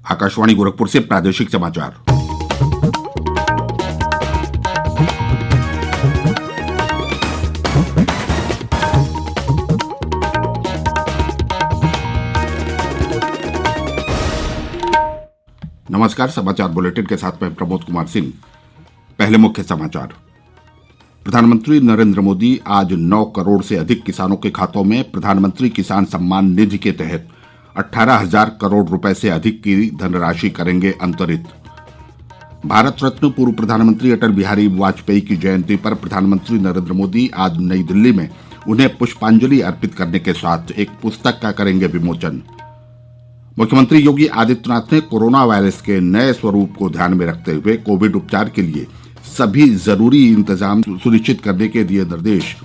आकाशवाणी गोरखपुर से प्रादेशिक समाचार। नमस्कार, समाचार बुलेटिन के साथ मैं प्रमोद कुमार सिंह। पहले मुख्य समाचार। प्रधानमंत्री नरेंद्र मोदी आज 9 करोड़ से अधिक किसानों के खातों में प्रधानमंत्री किसान सम्मान निधि के तहत 18,000 करोड़ रुपए से अधिक की धनराशि करेंगे अंतरित। भारत रत्न पूर्व प्रधानमंत्री अटल बिहारी वाजपेयी की जयंती पर प्रधानमंत्री नरेंद्र मोदी आज नई दिल्ली में उन्हें पुष्पांजलि अर्पित करने के साथ एक पुस्तक का करेंगे विमोचन। मुख्यमंत्री योगी आदित्यनाथ ने कोरोना वायरस के नए स्वरूप को ध्यान में रखते हुए कोविड उपचार के लिए सभी जरूरी इंतजाम सुनिश्चित करने के दिए निर्देश।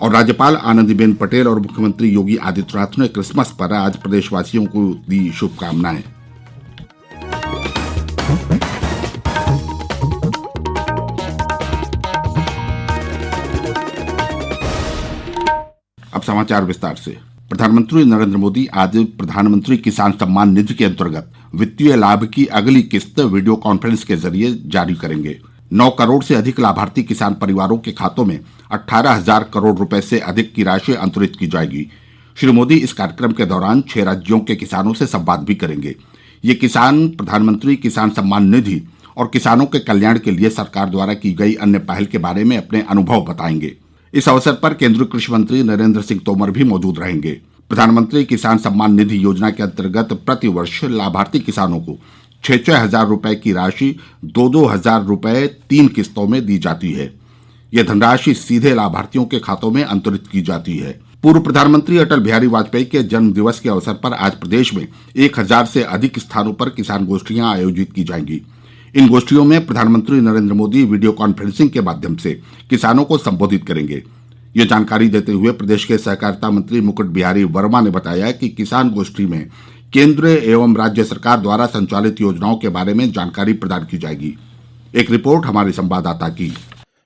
और राज्यपाल आनंदीबेन पटेल और मुख्यमंत्री योगी आदित्यनाथ ने क्रिसमस पर आज प्रदेशवासियों को दी शुभकामनाएं। अब समाचार विस्तार से। प्रधानमंत्री नरेंद्र मोदी आज प्रधानमंत्री किसान सम्मान निधि के अंतर्गत वित्तीय लाभ की अगली किस्त वीडियो कॉन्फ्रेंस के जरिए जारी करेंगे। 9 करोड़ से अधिक लाभार्थी किसान परिवारों के खातों में 18,000 करोड़ रुपए से अधिक की राशि अंतरित की जाएगी। श्री मोदी इस कार्यक्रम के दौरान 6 राज्यों के किसानों से संवाद भी करेंगे। ये किसान प्रधानमंत्री किसान सम्मान निधि और किसानों के कल्याण के लिए सरकार द्वारा की गई अन्य पहल के बारे में अपने अनुभव बताएंगे। इस अवसर पर केंद्रीय कृषि मंत्री नरेंद्र सिंह तोमर भी मौजूद रहेंगे। प्रधानमंत्री किसान सम्मान निधि योजना के अंतर्गत प्रतिवर्ष लाभार्थी किसानों को 6,6 हजार रुपए की राशि 2-2 हजार रुपए 3 किस्तों में दी जाती है। यह धनराशि सीधे लाभार्थियों के खातों में अंतरित की जाती है। पूर्व प्रधानमंत्री अटल बिहारी वाजपेयी के जन्म दिवस के अवसर पर आज प्रदेश में 1,000 से अधिक स्थानों पर किसान गोष्ठियां आयोजित की जाएंगी। इन गोष्ठियों में प्रधानमंत्री नरेंद्र मोदी वीडियो कॉन्फ्रेंसिंग के माध्यम से किसानों को संबोधित करेंगे। ये जानकारी देते हुए प्रदेश के सहकारिता मंत्री मुकुट बिहारी वर्मा ने बताया कि किसान गोष्ठी में केंद्र एवं राज्य सरकार द्वारा संचालित योजनाओं के बारे में जानकारी प्रदान की जाएगी। एक रिपोर्ट हमारे संवाददाता की।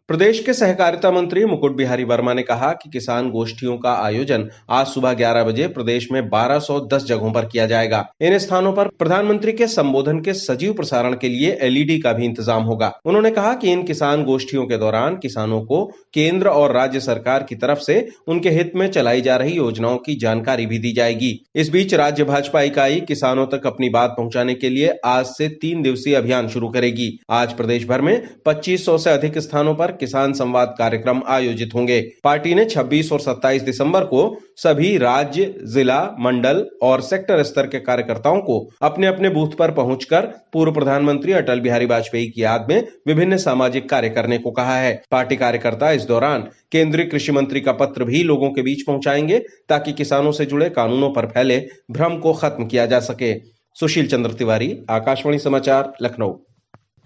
प्रदेश के सहकारिता मंत्री मुकुट बिहारी वर्मा ने कहा कि किसान गोष्ठियों का आयोजन आज सुबह 11 बजे प्रदेश में 1210 जगहों पर किया जाएगा। इन स्थानों पर प्रधानमंत्री के संबोधन के सजीव प्रसारण के लिए एलईडी का भी इंतजाम होगा। उन्होंने कहा कि इन किसान गोष्ठियों के दौरान किसानों को केंद्र और राज्य सरकार की तरफ से उनके हित में चलाई जा रही योजनाओं की जानकारी भी दी जाएगी। इस बीच राज्य भाजपा इकाई किसानों तक अपनी बात पहुंचाने के लिए आज से 3 दिवसीय अभियान शुरू करेगी। आज प्रदेश भर में 2500 से अधिक स्थानों पर किसान संवाद कार्यक्रम आयोजित होंगे। पार्टी ने 26 और 27 दिसंबर को सभी राज्य, जिला, मंडल और सेक्टर स्तर के कार्यकर्ताओं को अपने अपने बूथ पर पहुंचकर पूर्व प्रधानमंत्री अटल बिहारी वाजपेयी की याद में विभिन्न सामाजिक कार्य करने को कहा है। पार्टी कार्यकर्ता इस दौरान केंद्रीय कृषि मंत्री का पत्र भी लोगों के बीच पहुंचाएंगे ताकि किसानों से जुड़े कानूनों पर फैले भ्रम को खत्म किया जा सके। सुशील चंद्र तिवारी, आकाशवाणी समाचार, लखनऊ।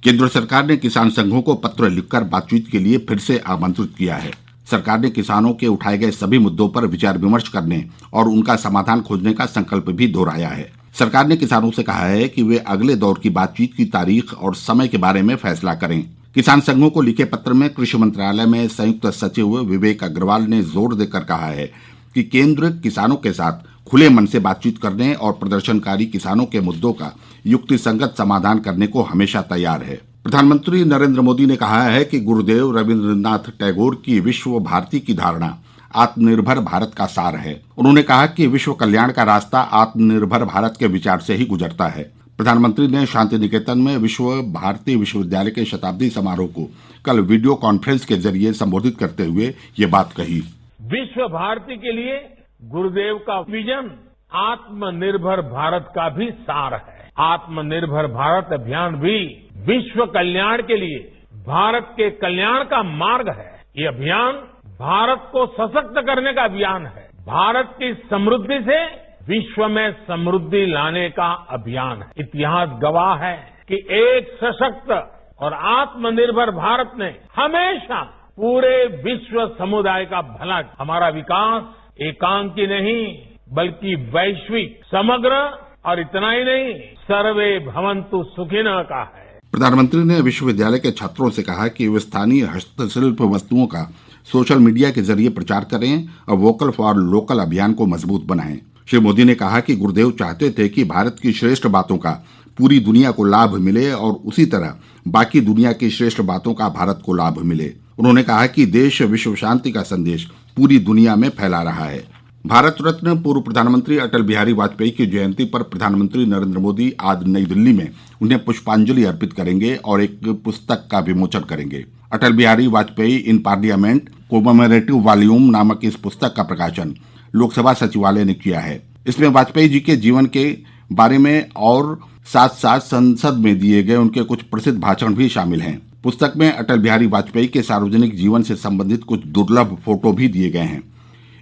केंद्र सरकार ने किसान संघों को पत्र लिखकर बातचीत के लिए फिर से आमंत्रित किया है। सरकार ने किसानों के उठाए गए सभी मुद्दों पर विचार विमर्श करने और उनका समाधान खोजने का संकल्प भी दोहराया है। सरकार ने किसानों से कहा है कि वे अगले दौर की बातचीत की तारीख और समय के बारे में फैसला करें। किसान संघों को लिखे पत्र में कृषि मंत्रालय में संयुक्त सचिव विवेक अग्रवाल ने जोर देकर कहा है कि केंद्र किसानों के साथ खुले मन से बातचीत करने और प्रदर्शनकारी किसानों के मुद्दों का युक्तिसंगत समाधान करने को हमेशा तैयार है। प्रधानमंत्री नरेंद्र मोदी ने कहा है कि गुरुदेव रविंद्रनाथ टैगोर की विश्व भारती की धारणा आत्मनिर्भर भारत का सार है। उन्होंने कहा कि विश्व कल्याण का रास्ता आत्मनिर्भर भारत के विचार से ही गुजरता है। प्रधानमंत्री ने शांति निकेतन में विश्व भारती विश्वविद्यालय के शताब्दी समारोह को कल वीडियो कॉन्फ्रेंस के जरिए संबोधित करते हुए ये बात कही। विश्व भारती के लिए गुरुदेव का विजन आत्मनिर्भर भारत का भी सार है। आत्मनिर्भर भारत अभियान भी विश्व कल्याण के लिए भारत के कल्याण का मार्ग है। ये अभियान भारत को सशक्त करने का अभियान है। भारत की समृद्धि से विश्व में समृद्धि लाने का अभियान है। इतिहास गवाह है कि एक सशक्त और आत्मनिर्भर भारत ने हमेशा पूरे विश्व समुदाय का भला। हमारा विकास एकांकी नहीं बल्कि वैश्विक, समग्र और इतना ही नहीं, सर्वे भवन्तु सुखिनः का है। प्रधानमंत्री ने विश्वविद्यालय के छात्रों से कहा कि वे स्थानीय हस्तशिल्प वस्तुओं का सोशल मीडिया के जरिए प्रचार करें और वोकल फॉर लोकल अभियान को मजबूत बनाएं। श्री मोदी ने कहा कि गुरुदेव चाहते थे कि भारत की श्रेष्ठ बातों का पूरी दुनिया को लाभ मिले और उसी तरह बाकी दुनिया की श्रेष्ठ बातों का भारत को लाभ मिले। उन्होंने कहा कि देश विश्व शांति का संदेश पूरी दुनिया में फैला रहा है। भारत रत्न पूर्व प्रधानमंत्री अटल बिहारी वाजपेयी की जयंती पर प्रधानमंत्री नरेंद्र मोदी आज नई दिल्ली में उन्हें पुष्पांजलि अर्पित करेंगे और एक पुस्तक का विमोचन करेंगे। Atal Bihari Vajpayee in parliament commemorative volume नामक इस पुस्तक का प्रकाशन लोकसभा सचिवालय ने किया है। इसमें वाजपेयी जी के जीवन के बारे में और साथ साथ संसद में दिए गए उनके कुछ प्रसिद्ध भाषण भी शामिल हैं। पुस्तक में अटल बिहारी वाजपेयी के सार्वजनिक जीवन से संबंधित कुछ दुर्लभ फोटो भी दिए गए हैं।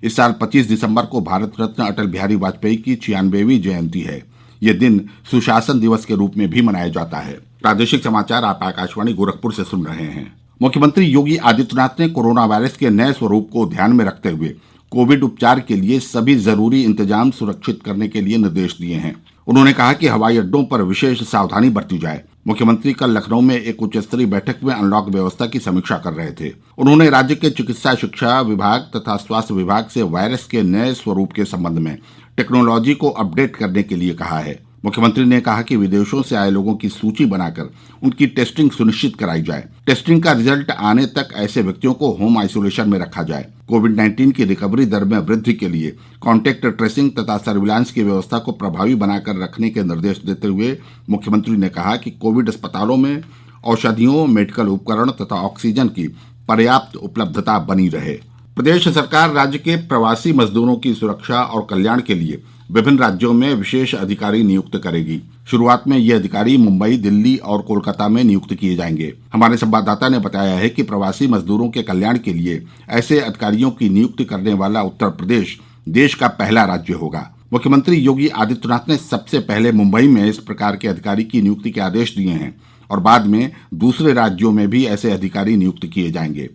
इस साल 25 दिसंबर को भारत रत्न अटल बिहारी वाजपेयी की 96वीं जयंती है। यह दिन सुशासन दिवस के रूप में भी मनाया जाता है। प्रादेशिक समाचार आप आकाशवाणी गोरखपुर से सुन रहे हैं। मुख्यमंत्री योगी आदित्यनाथ ने कोरोना वायरस के नए स्वरूप को ध्यान में रखते हुए कोविड उपचार के लिए सभी जरूरी इंतजाम सुरक्षित करने के लिए निर्देश दिए हैं। उन्होंने कहा कि हवाई अड्डों पर विशेष सावधानी बरती जाए। मुख्यमंत्री कल लखनऊ में एक उच्च स्तरीय बैठक में अनलॉक व्यवस्था की समीक्षा कर रहे थे। उन्होंने राज्य के चिकित्सा शिक्षा विभाग तथा स्वास्थ्य विभाग से वायरस के नए स्वरूप के संबंध में टेक्नोलॉजी को अपडेट करने के लिए कहा है। मुख्यमंत्री ने कहा कि विदेशों से आए लोगों की सूची बनाकर उनकी टेस्टिंग सुनिश्चित कराई जाए। टेस्टिंग का रिजल्ट आने तक ऐसे व्यक्तियों को होम आइसोलेशन में रखा जाए। कोविड-19 की रिकवरी दर में वृद्धि के लिए कॉन्टैक्ट ट्रेसिंग तथा सर्विलांस की व्यवस्था को प्रभावी बनाकर रखने के निर्देश देते हुए मुख्यमंत्री ने कहा कि कोविड अस्पतालों में औषधियों, मेडिकल उपकरण तथा ऑक्सीजन की पर्याप्त उपलब्धता बनी रहे। प्रदेश सरकार राज्य के प्रवासी मजदूरों की सुरक्षा और कल्याण के लिए विभिन्न राज्यों में विशेष अधिकारी नियुक्त करेगी। शुरुआत में ये अधिकारी मुंबई, दिल्ली और कोलकाता में नियुक्त किए जाएंगे। हमारे संवाददाता ने बताया है कि प्रवासी मजदूरों के कल्याण के लिए ऐसे अधिकारियों की नियुक्ति करने वाला उत्तर प्रदेश देश का पहला राज्य होगा। मुख्यमंत्री योगी आदित्यनाथ ने सबसे पहले मुंबई में इस प्रकार के अधिकारी की नियुक्ति के आदेश दिए हैं और बाद में दूसरे राज्यों में भी ऐसे अधिकारी नियुक्त किए जाएंगे।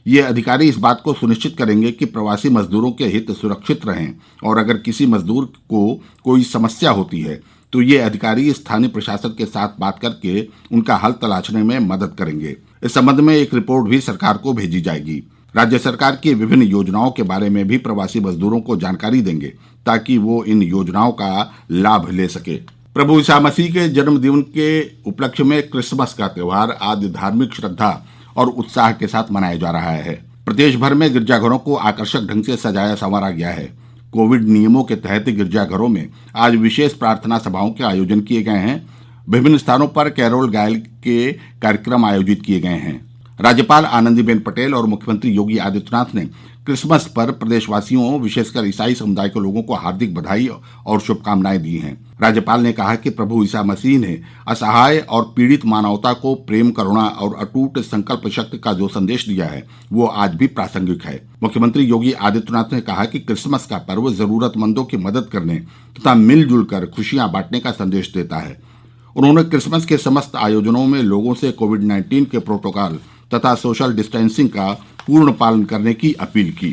ये अधिकारी इस बात को सुनिश्चित करेंगे कि प्रवासी मजदूरों के हित सुरक्षित रहें और अगर किसी मजदूर को कोई समस्या होती है तो ये अधिकारी स्थानीय प्रशासन के साथ बात करके उनका हल तलाशने में मदद करेंगे। इस संबंध में एक रिपोर्ट भी सरकार को भेजी जाएगी। राज्य सरकार की विभिन्न योजनाओं के बारे में भी प्रवासी मजदूरों को जानकारी देंगे ताकि वो इन योजनाओं का लाभ ले सके। प्रभु ईसा मसीह के जन्मदिन के उपलक्ष्य में क्रिसमस का त्योहार आज धार्मिक श्रद्धा और उत्साह के साथ मनाया जा रहा है। प्रदेश भर में गिरजाघरों को आकर्षक ढंग से सजाया संवारा गया है। कोविड नियमों के तहत गिरजाघरों में आज विशेष प्रार्थना सभाओं के आयोजन किए गए हैं। विभिन्न स्थानों पर कैरोल गायन के कार्यक्रम आयोजित किए गए हैं। राज्यपाल आनंदीबेन पटेल और मुख्यमंत्री योगी आदित्यनाथ ने क्रिसमस पर प्रदेशवासियों, विशेषकर ईसाई समुदाय के लोगों को हार्दिक बधाई और शुभकामनाएं दी हैं। राज्यपाल ने कहा कि प्रभु ईसा मसीह ने असहाय और पीड़ित मानवता को प्रेम, करुणा और अटूट संकल्प शक्ति का जो संदेश दिया है वो आज भी प्रासंगिक है। मुख्यमंत्री योगी आदित्यनाथ ने कहा कि क्रिसमस का पर्व जरूरतमंदों की मदद करने तथा मिलजुल कर खुशियां बांटने का संदेश देता है। उन्होंने क्रिसमस के समस्त आयोजनों में लोगों से कोविड-19 के प्रोटोकॉल तथा सोशल डिस्टेंसिंग का पूर्ण पालन करने की अपील की।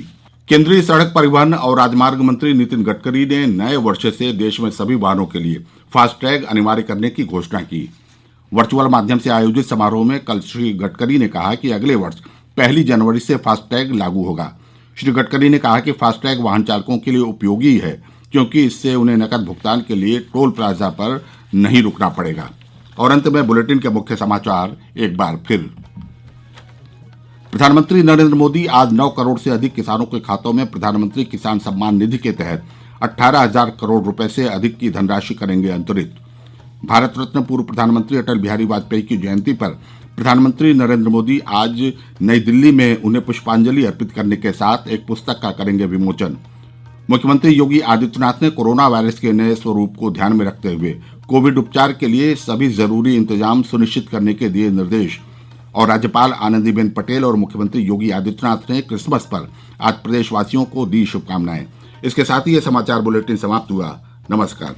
केंद्रीय सड़क परिवहन और राजमार्ग मंत्री नितिन गडकरी ने नए वर्ष से देश में सभी वाहनों के लिए फास्टैग अनिवार्य करने की घोषणा की। वर्चुअल माध्यम से आयोजित समारोह में कल श्री गडकरी ने कहा कि अगले वर्ष 1 जनवरी से फास्टैग लागू होगा। श्री गडकरी ने कहा कि फास्टैग वाहन चालकों के लिए उपयोगी है क्योंकि इससे उन्हें नकद भुगतान के लिए टोल प्लाजा पर नहीं रुकना पड़ेगा। और अंत में बुलेटिन के मुख्य समाचार एक बार फिर। प्रधानमंत्री नरेंद्र मोदी आज 9 करोड़ से अधिक किसानों के खातों में प्रधानमंत्री किसान सम्मान निधि के तहत 18,000 करोड़ रुपए से अधिक की धनराशि करेंगे अंतरित। भारत रत्न पूर्व प्रधानमंत्री अटल बिहारी वाजपेयी की जयंती पर प्रधानमंत्री नरेंद्र मोदी आज नई दिल्ली में उन्हें पुष्पांजलि अर्पित करने के साथ एक पुस्तक का करेंगे विमोचन। मुख्यमंत्री योगी आदित्यनाथ ने कोरोना वायरस के नए स्वरूप को ध्यान में रखते हुए कोविड उपचार के लिए सभी जरूरी इंतजाम सुनिश्चित करने के दिए निर्देश। और राज्यपाल आनंदीबेन पटेल और मुख्यमंत्री योगी आदित्यनाथ ने क्रिसमस पर आज प्रदेशवासियों को दी शुभकामनाएं। इसके साथ ही यह समाचार बुलेटिन समाप्त हुआ। नमस्कार।